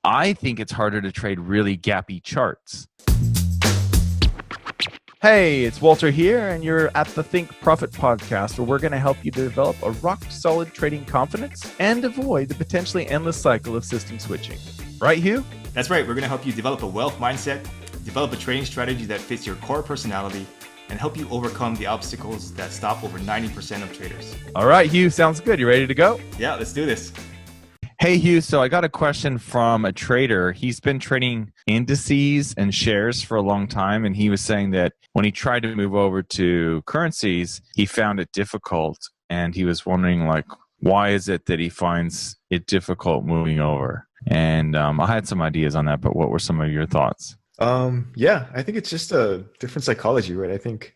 I think it's harder to trade really gappy charts. Hey, it's Walter here, and you're at the Think Profit podcast, where we're going to help you develop a rock-solid trading confidence and avoid the potentially endless cycle of system switching. Right, Hugh? That's right. We're going to help you develop a wealth mindset, develop a trading strategy that fits your core personality, and help you overcome the obstacles that stop over 90% of traders. All right, Hugh, sounds good. You ready to go? Yeah, let's do this. Hey, Hugh, so I got a question from a trader. He's been trading indices and shares for a long time, and he was saying that when he tried to move over to currencies, he found it difficult, and he was wondering, why is it that he finds it difficult moving over? And I had some ideas on that, but what were some of your thoughts? Yeah, I think it's just a different psychology, right? I think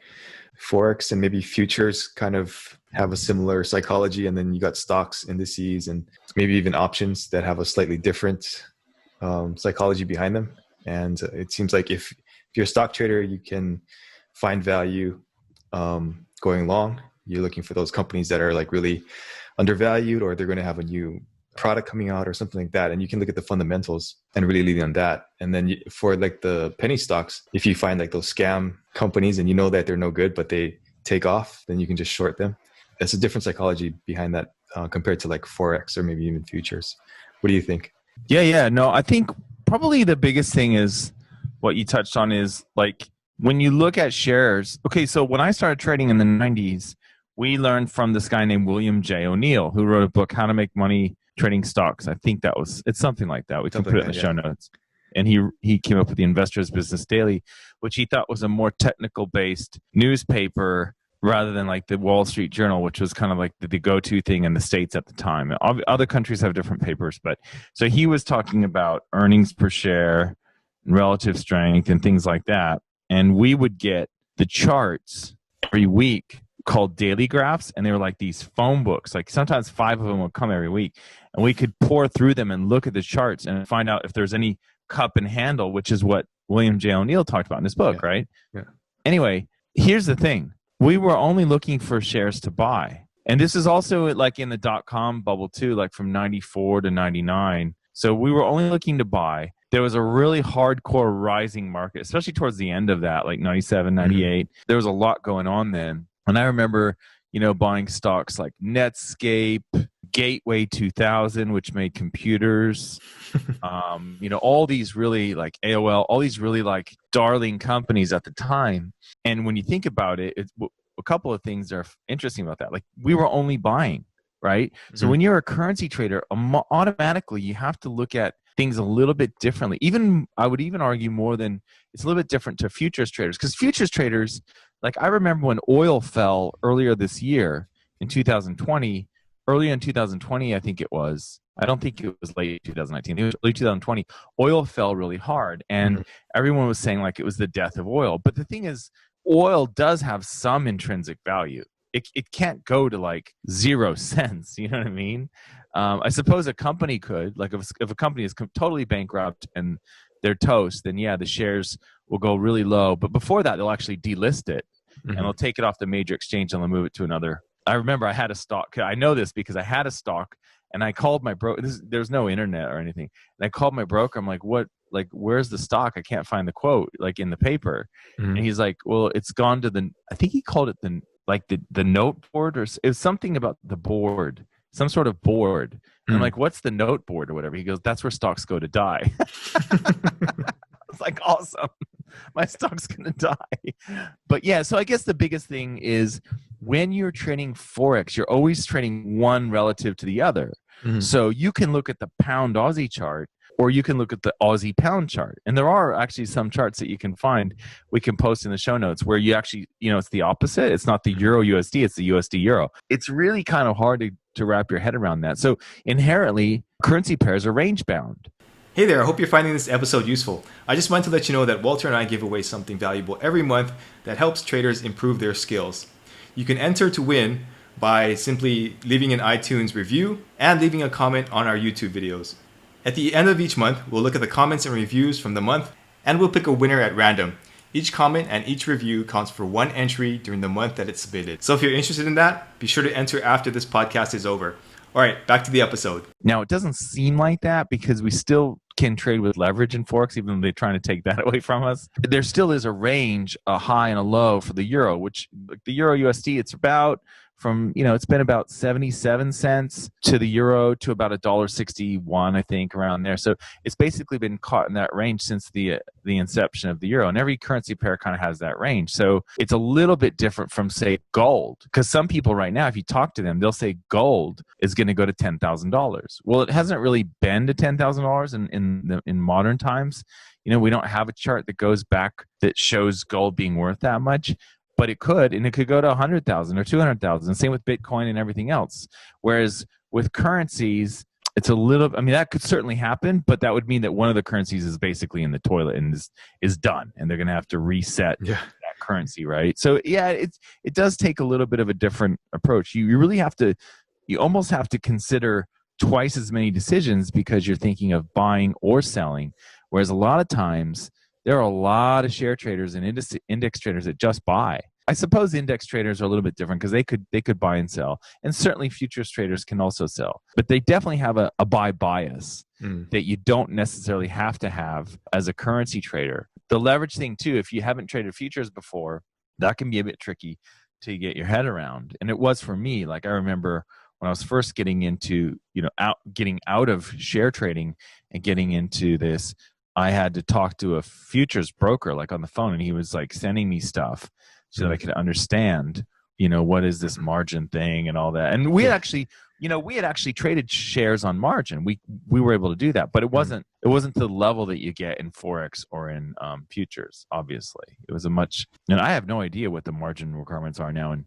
Forex and maybe futures kind of have a similar psychology, and then you got stocks, indices, and maybe even options that have a slightly different psychology behind them. And it seems like if you're a stock trader, you can find value going long. You're looking for those companies that are really undervalued, or they're going to have a new product coming out or something like that, and you can look at the fundamentals and really lean on that. And then for the penny stocks, if you find those scam companies and you know that they're no good but they take off, then you can just short them. That's a different psychology behind that compared to Forex or maybe even futures. What do you think? No, I think probably the biggest thing is what you touched on is when you look at shares. Okay, so when I started trading in the 90s, we learned from this guy named William J. O'Neill, who wrote a book, How to Make Money Trading Stocks. I think it's something like that. We can put it in the show notes. And he came up with the Investor's Business Daily, which he thought was a more technical based newspaper rather than the Wall Street Journal, which was kind of the go-to thing in the States at the time. Other countries have different papers, but so he was talking about earnings per share and relative strength and things like that. And we would get the charts every week called daily graphs, and they were these phone books. Sometimes 5 of them would come every week, and we could pour through them and look at the charts and find out if there's any cup and handle, which is what William J. O'Neill talked about in his book, right? Yeah. Anyway, here's the thing. We were only looking for shares to buy. And this is also in the dot-com bubble too, from 94 to 99. So we were only looking to buy. There was a really hardcore rising market, especially towards the end of that, 97, 98. Mm-hmm. There was a lot going on then. And I remember, buying stocks like Netscape, Gateway 2000, which made computers, all these really AOL, all these really darling companies at the time. And when you think about it, a couple of things are interesting about that. We were only buying, right? Mm-hmm. So when you're a currency trader, automatically you have to look at things a little bit differently. I would even argue more than it's a little bit different to futures traders, because futures traders, I remember when oil fell earlier this year in 2020, earlier in 2020, I think it was. I don't think it was late 2019. It was early 2020. Oil fell really hard, and everyone was saying it was the death of oil. But the thing is, oil does have some intrinsic value. It can't go to 0 cents. You know what I mean? I suppose a company could. If a company is totally bankrupt and they're toast, then yeah, the shares will go really low. But before that, they'll actually delist it, and they'll take it off the major exchange and they'll move it to another. I remember I had a stock. I know this because I had a stock, and I called my broker. There's no internet or anything. And I called my broker. I'm like, what? Where's the stock? I can't find the quote in the paper. And he's like, well, it's gone to I think he called it the note board, or it was something about the board, some sort of board. And I'm like, what's the note board or whatever? He goes, that's where stocks go to die. It's awesome. My stock's going to die. But yeah, so I guess the biggest thing is when you're trading Forex, you're always trading one relative to the other. So you can look at the pound Aussie chart, or you can look at the Aussie pound chart. And there are actually some charts that you can find, we can post in the show notes, where you actually, it's the opposite. It's not the Euro USD, it's the USD Euro. It's really kind of hard to wrap your head around that. So inherently, currency pairs are range bound. Hey there, I hope you're finding this episode useful. I just wanted to let you know that Walter and I give away something valuable every month that helps traders improve their skills. You can enter to win by simply leaving an iTunes review and leaving a comment on our YouTube videos. At the end of each month, we'll look at the comments and reviews from the month, and we'll pick a winner at random. Each comment and each review counts for one entry during the month that it's submitted. So if you're interested in that, be sure to enter after this podcast is over. All right, back to the episode. Now, it doesn't seem like that because we still can trade with leverage in Forex, even though they're trying to take that away from us. There still is a range, a high and a low for the euro, which like the euro USD, it's about from, it's been about 77 cents to the euro to about $1.61, I think, around there. So it's basically been caught in that range since the inception of the euro. And every currency pair kind of has that range. So it's a little bit different from, say, gold. Because some people right now, if you talk to them, they'll say gold is going to go to $10,000. Well, it hasn't really been to $10,000 in modern times. We don't have a chart that goes back that shows gold being worth that much. But it could, and it could go to 100,000 or 200,000. Same with Bitcoin and everything else. Whereas with currencies, it's a little, that could certainly happen, but that would mean that one of the currencies is basically in the toilet and is done, and they're going to have to reset that currency, right? So yeah, it does take a little bit of a different approach. You really have to, you almost have to consider twice as many decisions because you're thinking of buying or selling. Whereas a lot of times, there are a lot of share traders and index traders that just buy. I suppose index traders are a little bit different because they could buy and sell, and certainly futures traders can also sell. But they definitely have a buy bias that you don't necessarily have to have as a currency trader. The leverage thing too, if you haven't traded futures before, that can be a bit tricky to get your head around. And it was for me. Like I remember when I was first getting into getting out of share trading and getting into this, I had to talk to a futures broker like on the phone, and he was like sending me stuff so that I could understand, what is this margin thing and all that. And we had actually, traded shares on margin. We were able to do that, but it wasn't to the level that you get in Forex or in futures. Obviously, it was and I have no idea what the margin requirements are now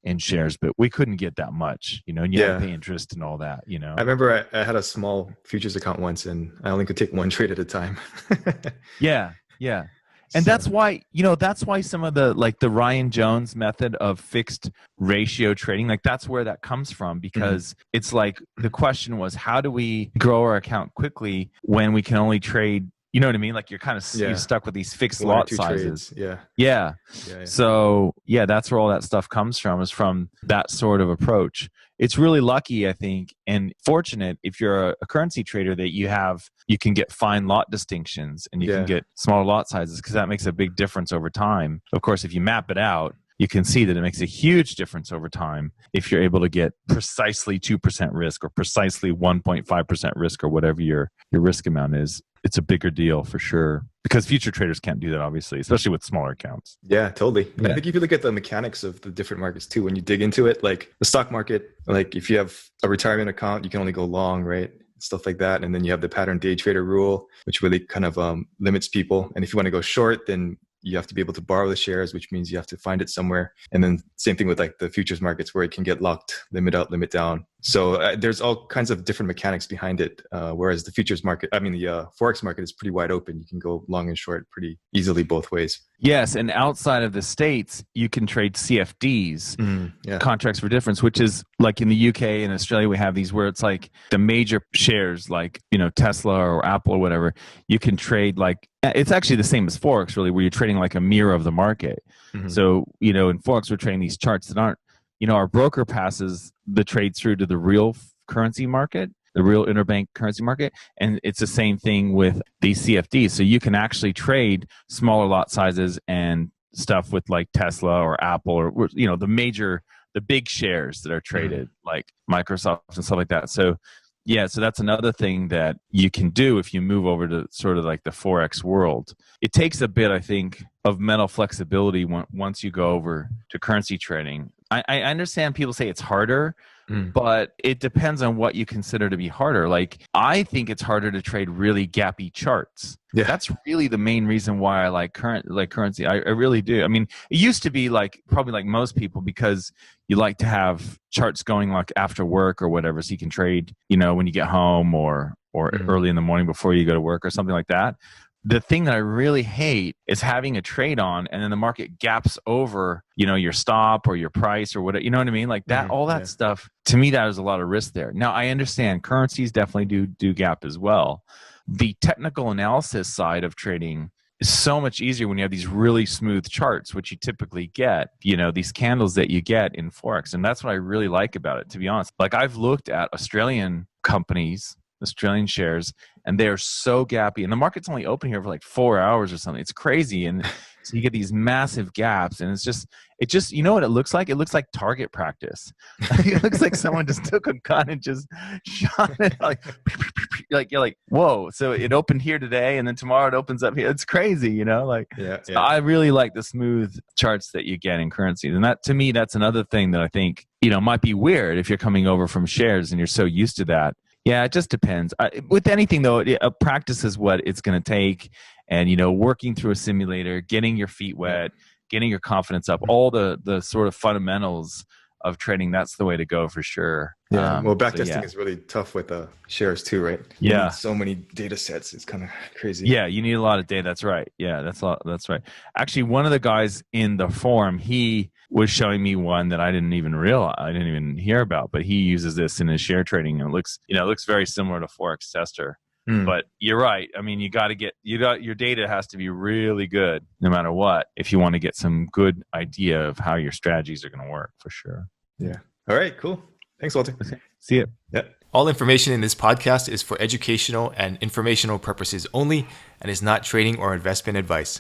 in shares, but we couldn't get that much, and you had to pay interest and all that, I remember I had a small futures account once, and I only could take one trade at a time. Yeah. And that's why some of the Ryan Jones method of fixed ratio trading, like that's where that comes from, because it's like the question was, how do we grow our account quickly when we can only trade, you know what I mean? Like you're kind of you're stuck with these fixed lot sizes. Trades. Yeah. So that's where all that stuff comes from, is from that sort of approach. It's really lucky, I think, and fortunate if you're a currency trader that you can get fine lot distinctions and you can get smaller lot sizes, because that makes a big difference over time. Of course, if you map it out, you can see that it makes a huge difference over time if you're able to get precisely 2% risk or precisely 1.5% risk or whatever your risk amount is. It's a bigger deal for sure, because future traders can't do that, obviously, especially with smaller accounts. Yeah, totally. Yeah. I think if you look at the mechanics of the different markets too, when you dig into it, like the stock market, like if you have a retirement account, you can only go long, right? Stuff like that. And then you have the pattern day trader rule, which really kind of limits people. And if you want to go short, then you have to be able to borrow the shares, which means you have to find it somewhere. And then same thing with like the futures markets, where it can get locked, limit out, limit down. So there's all kinds of different mechanics behind it. Whereas the futures market, the Forex market is pretty wide open. You can go long and short pretty easily both ways. Yes. And outside of the States, you can trade CFDs, contracts for difference, which is like in the UK and Australia, we have these where it's like the major shares like, Tesla or Apple or whatever, you can trade like, it's actually the same as Forex really, where you're trading like a mirror of the market. So, in Forex, we're trading these charts that aren't, our broker passes the trade through to the real currency market, the real interbank currency market. And it's the same thing with these CFDs. So you can actually trade smaller lot sizes and stuff with like Tesla or Apple or, the big shares that are traded like Microsoft and stuff like that. So so that's another thing that you can do if you move over to sort of like the Forex world. It takes a bit, I think, of mental flexibility once you go over to currency trading. I understand people say it's harder, but it depends on what you consider to be harder. Like, I think it's harder to trade really gappy charts. Yeah. That's really the main reason why I like currency. I really do. I mean, it used to be like probably like most people, because you like to have charts going like after work or whatever, so you can trade, when you get home or early in the morning before you go to work or something like that. The thing that I really hate is having a trade on and then the market gaps over, your stop or your price or whatever, you know what I mean? Like that, all that stuff, to me, that is a lot of risk there. Now, I understand currencies definitely do gap as well. The technical analysis side of trading is so much easier when you have these really smooth charts, which you typically get, these candles that you get in Forex. And that's what I really like about it, to be honest. Like I've looked at Australian companies, Australian shares, and they're so gappy. And the market's only open here for like 4 hours or something. It's crazy. And so you get these massive gaps, and it just, you know what it looks like? It looks like target practice. It looks like someone just took a gun and just shot it like you're like, whoa. So it opened here today, and then tomorrow it opens up here. It's crazy, So I really like the smooth charts that you get in currencies. And that, to me, that's another thing that I think, might be weird if you're coming over from shares and you're so used to that. Yeah, it just depends. With anything, though, a practice is what it's going to take. And, working through a simulator, getting your feet wet, getting your confidence up, all the sort of fundamentals of trading, that's the way to go for sure. Yeah. Well, backtesting is really tough with shares too, right? Yeah. You need so many data sets. It's kind of crazy. Yeah, you need a lot of data. That's right. Yeah, that's right. Actually, one of the guys in the forum, he was showing me one that I didn't even hear about, but he uses this in his share trading, and it looks very similar to Forex Tester. But you're right. I mean, your data has to be really good no matter what if you want to get some good idea of how your strategies are going to work, for sure. Yeah. All right, cool. Thanks, Walter. Okay. See you. Yeah. All information in this podcast is for educational and informational purposes only and is not trading or investment advice.